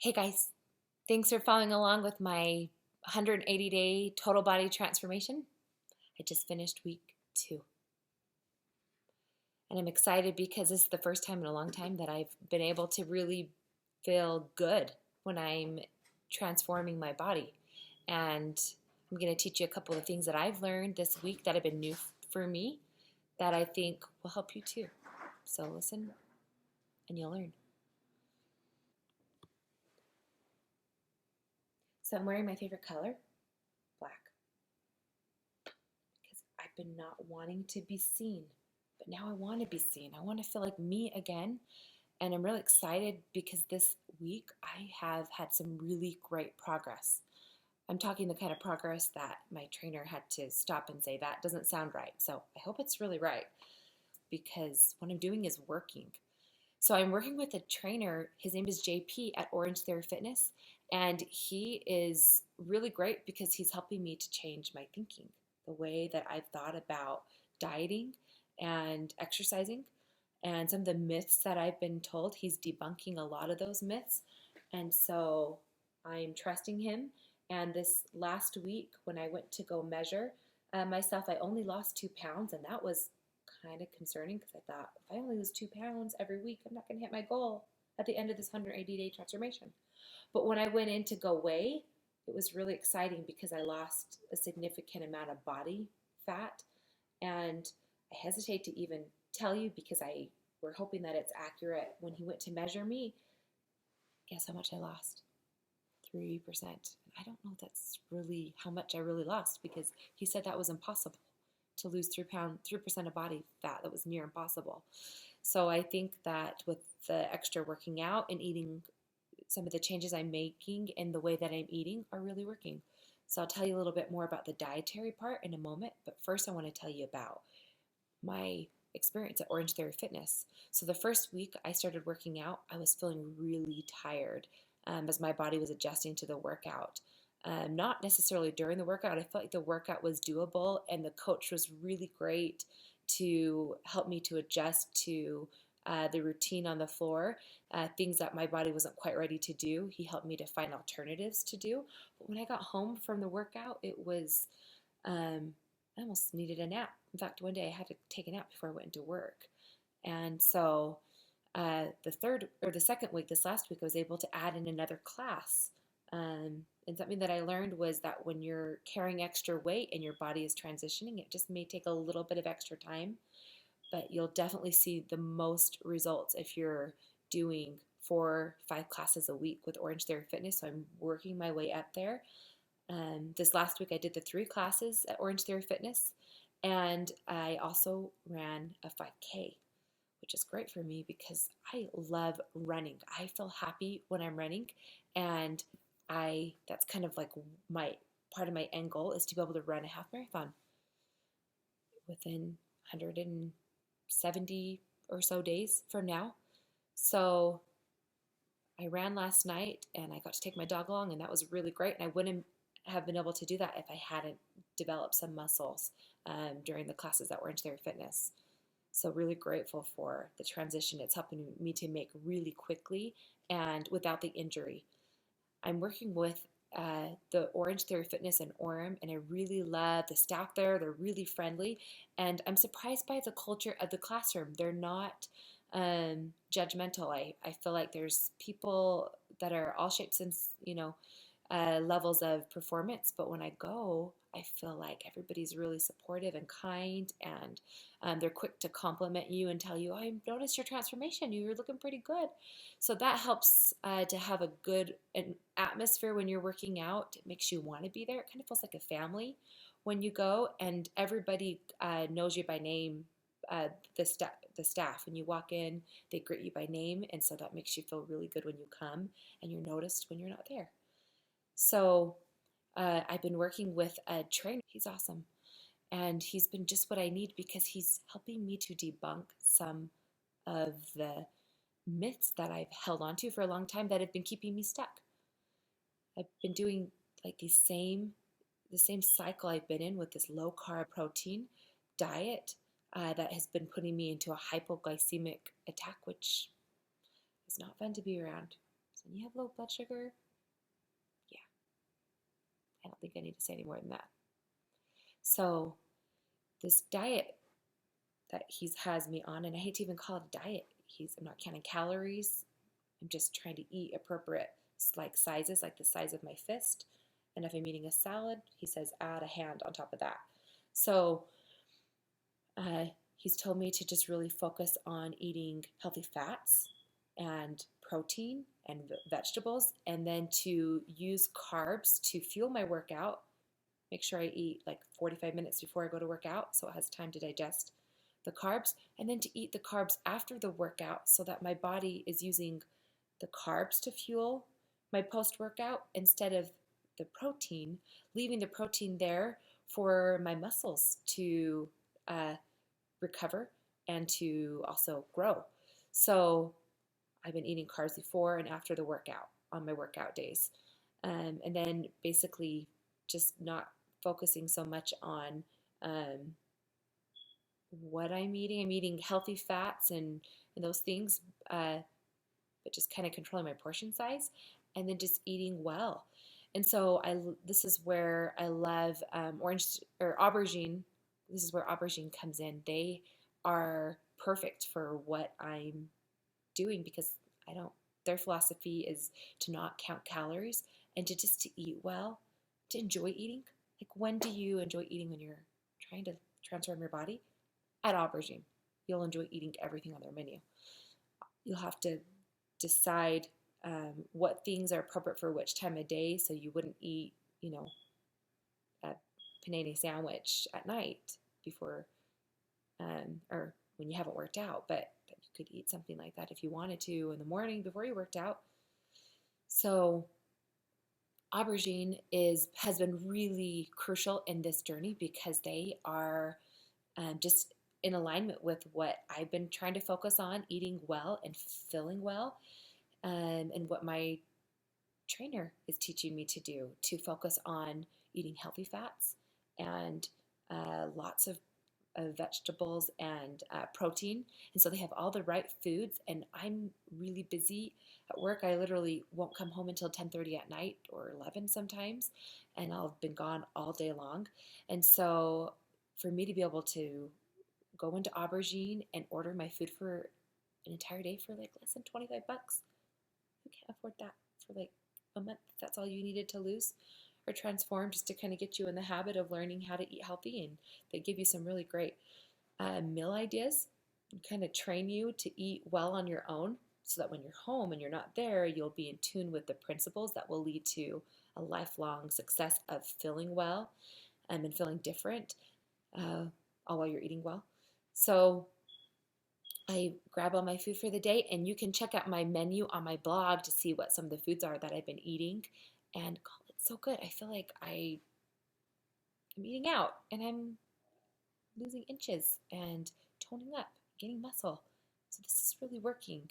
Hey guys, thanks for following along with my 180-day total body transformation. I just finished week 2. And I'm excited because this is the first time in a long time that I've been able to really feel good when I'm transforming my body. And I'm going to teach you a couple of things that I've learned this week that have been new for me that I think will help you too. So listen and you'll learn. So I'm wearing my favorite color, black. Because I've been not wanting to be seen. But now I want to be seen. I want to feel like me again. And I'm really excited because this week I have had some really great progress. I'm talking the kind of progress that my trainer had to stop and say, that doesn't sound right. So I hope it's really right because what I'm doing is working. So I'm working with a trainer. His name is JP at Orange Theory Fitness. And he is really great because he's helping me to change my thinking, the way that I've thought about dieting and exercising, and some of the myths that I've been told. He's debunking a lot of those myths. And so I'm trusting him. And this last week, when I went to go measure myself, I only lost 2 pounds. And that was kind of concerning because I thought, if I only lose 2 pounds every week, I'm not going to hit my goal at the end of this 180-day transformation. But when I went in to go weigh, it was really exciting because I lost a significant amount of body fat. And I hesitate to even tell you because we're hoping that it's accurate. When he went to measure me, guess how much I lost? 3%. I don't know if that's really how much I really lost because he said that was impossible to lose 3% of body fat. That was near impossible. So I think that with the extra working out and eating, some of the changes I'm making in the way that I'm eating are really working. So I'll tell you a little bit more about the dietary part in a moment. But first, I want to tell you about my experience at Orange Theory Fitness. So the first week I started working out, I was feeling really tired as my body was adjusting to the workout. Not necessarily during the workout. I felt like the workout was doable, and the coach was really great to help me to adjust to the routine on the floor, things that my body wasn't quite ready to do. He helped me to find alternatives to do. But when I got home from the workout, it was I almost needed a nap. In fact, one day I had to take a nap before I went into work. And so the second week, this last week, I was able to add in another class. And something that I learned was that when you're carrying extra weight and your body is transitioning, it just may take a little bit of extra time, but you'll definitely see the most results if you're doing 4, 5 classes a week with Orange Theory Fitness. So I'm working my way up there. This last week, I did the 3 classes at Orange Theory Fitness, and I also ran a 5K, which is great for me because I love running. I feel happy when I'm running, and that's kind of like my part of my end goal is to be able to run a half marathon within 170 or so days from now. So I ran last night and I got to take my dog along, and that was really great. And I wouldn't have been able to do that if I hadn't developed some muscles during the classes at Orange Theory Fitness. So, really grateful for the transition it's helping me to make really quickly and without the injury. I'm working with the Orange Theory Fitness in Orem, and I really love the staff there. They're really friendly, and I'm surprised by the culture of the classroom. They're not judgmental. I feel like there's people that are all shapes and levels of performance, but when I go, I feel like everybody's really supportive and kind, and they're quick to compliment you and tell you, I noticed your transformation. You're looking pretty good. So that helps to have a good atmosphere when you're working out. It makes you want to be there. It kind of feels like a family when you go, and everybody knows you by name. The staff, when you walk in, they greet you by name, and so that makes you feel really good when you come, and you're noticed when you're not there. So I've been working with a trainer. He's awesome. And he's been just what I need because he's helping me to debunk some of the myths that I've held onto for a long time that have been keeping me stuck. I've been doing like the same cycle I've been in with this low carb protein diet that has been putting me into a hypoglycemic attack, which is not fun to be around. When you have low blood sugar, yeah, I don't think I need to say any more than that. So this diet that he has me on, and I hate to even call it a diet. I'm not counting calories. I'm just trying to eat appropriate like sizes, like the size of my fist. And if I'm eating a salad, he says add a hand on top of that. So uh, he's told me to just really focus on eating healthy fats and protein and vegetables, and then to use carbs to fuel my workout. Make sure I eat like 45 minutes before I go to work out so it has time to digest the carbs, and then to eat the carbs after the workout so that my body is using the carbs to fuel my post workout instead of the protein, leaving the protein there for my muscles to uh, recover and to also grow. So I've been eating carbs before and after the workout on my workout days. And then basically just not focusing so much on um, what I'm eating. I'm eating healthy fats and those things, but just kind of controlling my portion size and then just eating well. And so this is where I love orange or aubergine. This is where aubergine comes in. They are perfect for what I'm doing because I don't. Their philosophy is to not count calories and to eat well, to enjoy eating. Like when do you enjoy eating when you're trying to transform your body? At aubergine, you'll enjoy eating everything on their menu. You'll have to decide what things are appropriate for which time of day, so you wouldn't eat, a panini sandwich at night before, or when you haven't worked out. But you could eat something like that if you wanted to in the morning before you worked out. So aubergine has been really crucial in this journey because they are just in alignment with what I've been trying to focus on, eating well and feeling well, and what my trainer is teaching me to do, to focus on eating healthy fats and lots of vegetables and protein. And so they have all the right foods. And I'm really busy at work. I literally won't come home until 10:30 at night or 11 sometimes, and I'll have been gone all day long. And so for me to be able to go into aubergine and order my food for an entire day for like less than 25 bucks, who can't afford that for like a month? That's all you needed to lose or transform, just to kind of get you in the habit of learning how to eat healthy. And they give you some really great meal ideas and kind of train you to eat well on your own so that when you're home and you're not there, you'll be in tune with the principles that will lead to a lifelong success of feeling well and feeling different, all while you're eating well. So I grab all my food for the day, and you can check out my menu on my blog to see what some of the foods are that I've been eating. And God, it's so good. I feel like I'm eating out and I'm losing inches and toning up, getting muscle. So this is really working.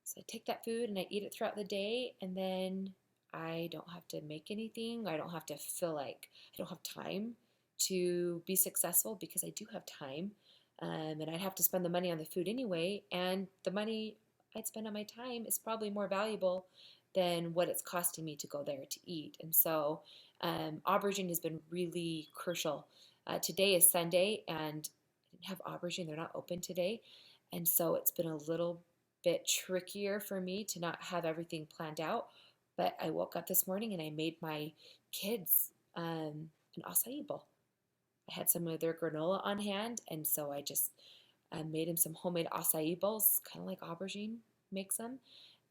So I take that food and I eat it throughout the day, and then I don't have to make anything. I don't have to feel like I don't have time to be successful because I do have time. And I'd have to spend the money on the food anyway, and the money I'd spend on my time is probably more valuable than what it's costing me to go there to eat. And so aubergine has been really crucial. Today is Sunday, and I didn't have aubergine. They're not open today. And so it's been a little bit trickier for me to not have everything planned out. But I woke up this morning and I made my kids an acai bowl. I had some of their granola on hand, and so I just made them some homemade acai bowls, kind of like aubergine makes them.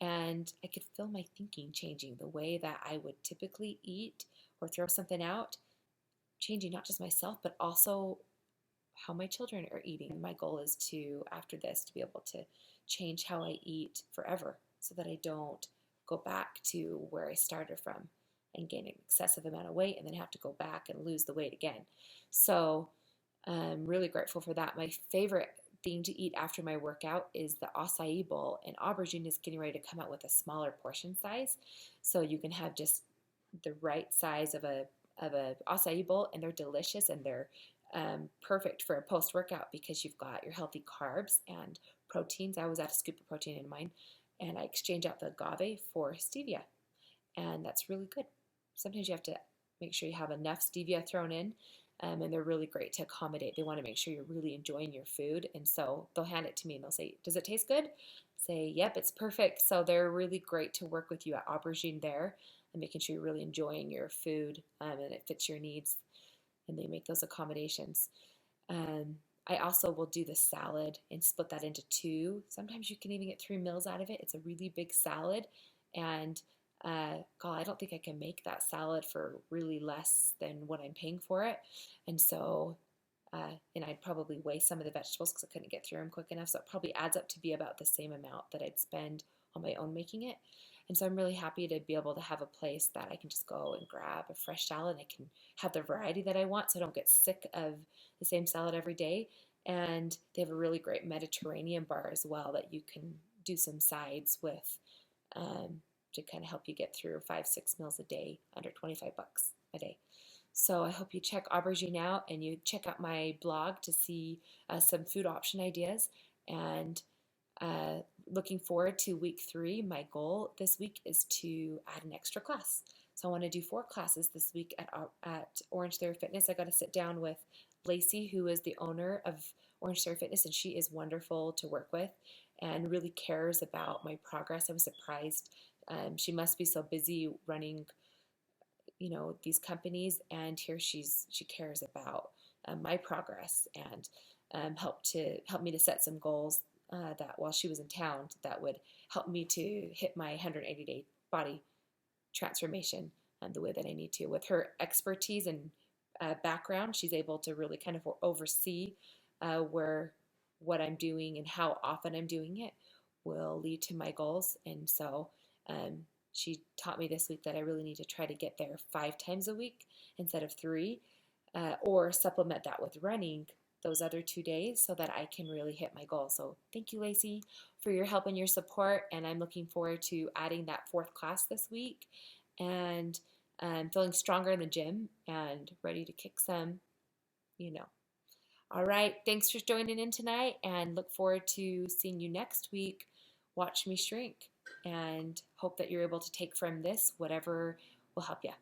And I could feel my thinking changing, the way that I would typically eat or throw something out, changing not just myself, but also how my children are eating. My goal is to, after this, to be able to change how I eat forever so that I don't go back to where I started from and gain an excessive amount of weight and then have to go back and lose the weight again. So I'm really grateful for that. My favorite thing to eat after my workout is the acai bowl, and aubergine is getting ready to come out with a smaller portion size, so you can have just the right size of a acai bowl, and they're delicious, and they're perfect for a post workout because you've got your healthy carbs and proteins. I always add a scoop of protein in mine, and I exchange out the agave for stevia, and that's really good. Sometimes you have to make sure you have enough stevia thrown in, and they're really great to accommodate. They want to make sure you're really enjoying your food, and so they'll hand it to me and they'll say, "Does it taste good?" Say, "Yep, it's perfect." So they're really great to work with you at Aubergine there, and making sure you're really enjoying your food, and it fits your needs, and they make those accommodations. Um, I also will do the salad and split that into two. Sometimes you can even get 3 meals out of it. It's a really big salad, and God, I don't think I can make that salad for really less than what I'm paying for it. And so, and I'd probably waste some of the vegetables because I couldn't get through them quick enough. So it probably adds up to be about the same amount that I'd spend on my own making it. And so I'm really happy to be able to have a place that I can just go and grab a fresh salad and I can have the variety that I want so I don't get sick of the same salad every day. And they have a really great Mediterranean bar as well that you can do some sides with, to kind of help you get through 5, 6 meals a day under 25 bucks a day. So I hope you check Aubergine out and you check out my blog to see some food option ideas. And looking forward to week 3. My goal this week is to add an extra class. So I want to do 4 classes this week at Orange Theory Fitness. I got to sit down with Lacey, who is the owner of Orange Theory Fitness, and she is wonderful to work with and really cares about my progress. I was surprised. She must be so busy running, these companies, and here she cares about my progress, and help me to set some goals that while she was in town that would help me to hit my 180-day body transformation the way that I need to. With her expertise and background, she's able to really kind of oversee where what I'm doing and how often I'm doing it will lead to my goals. And so she taught me this week that I really need to try to get there 5 times a week instead of 3, or supplement that with running those other 2 days so that I can really hit my goal. So thank you, Lacey, for your help and your support. And I'm looking forward to adding that 4th class this week, and feeling stronger in the gym and ready to kick some, you know. All right. Thanks for joining in tonight, and look forward to seeing you next week. Watch me shrink, and hope that you're able to take from this whatever will help you.